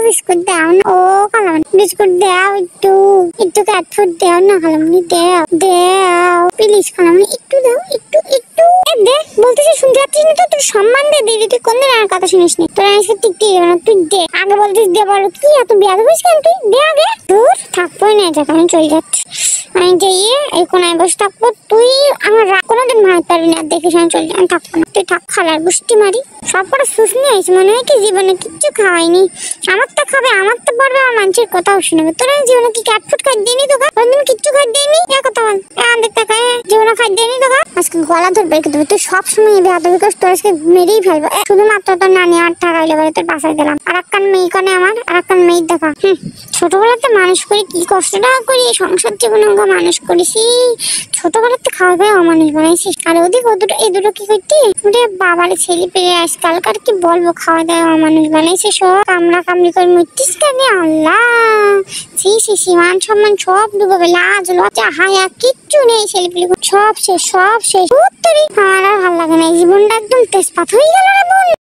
Biscuit দাও না ও খালামণি, বিস্কুট দাও, একটু একটু ক্যাট ফুড দাও না খালামণি, দাও দাও প্লিজ খালামণি, একটু দাও, একটু একটু দে। বলতেছি শুনতে পাচ্ছিস না? তো তোর সম্মান দে দিদি, তুই কোনদিন আমার কথা শুনিস নি। তোর আজকে টিকতে দেবে না, তুই দে। আগে বলতিস দে, বলো কি এত বেয়াদ হইস কেন তুই? দে আগে। দূর থাকবোই না, যাক আমি চলে যাচ্ছি। আমি যাইয়ে এই কোনায় বসে থাকবো, তুই আমার কোনোদিন মারতে পারবি না। দেখিস আমি চলে যাই, আমি থাকবো না। তুই থাক, খালার গুষ্টি মারি। সব কটা শুশনি হয়েছে মনে হয়, কি জীবনে কিচ্ছু খাওয়াইনি। আমার তো খাবে, আমার তো পড়বে, আমার মানুষের কথাও শুনবে। তোরা জীবনে কি ক্যাট ফুড খাই দিইনি তোকে? কোনদিন কিচ্ছু খাই দিইনি। এ কথা বল, দেখতে খাই জীবনে খাই দিইনি তোকে। আজকে গলা ধরবে রেখে দেবে। তুই সবসময় বেয়াদবি করিস, তোর আজকে মেরেই ফেলবো। শুধুমাত্র তোর নানি আর ঠাকাইলে বলে তোর বাসায় গেলাম। আর একখান মেয়ে কানে আমার, আর একখান মেয়ের দেখা। ছোটবেলাতে মানুষ করি, কি কষ্টটা করি সংসার জীবনে মানুষ করেছি। ছোটবেলাতে খাওয়া খাওয়া অমানুষ বানাইছিস। আর ওদিক ও দুটো এই দুটো কি করতি? ওরে বাবার ছেলে পেয়ে আজকালকার কি বলবো, খাওয়া দাওয়া অমানুষ বানাইছে সব। কামড়া কামড়ি করে মরতিস কেন? আল্লাহ, সি মান সম্মান সব ডুবে, লাজ লজ্জা হায়া কিচ্ছু নেই। ছেলে পেলে সব শেষ, সব শেষ। আমার আর ভালো লাগে না, এই জীবনটা একদম তেজপাত হয়ে গেল রে বোন।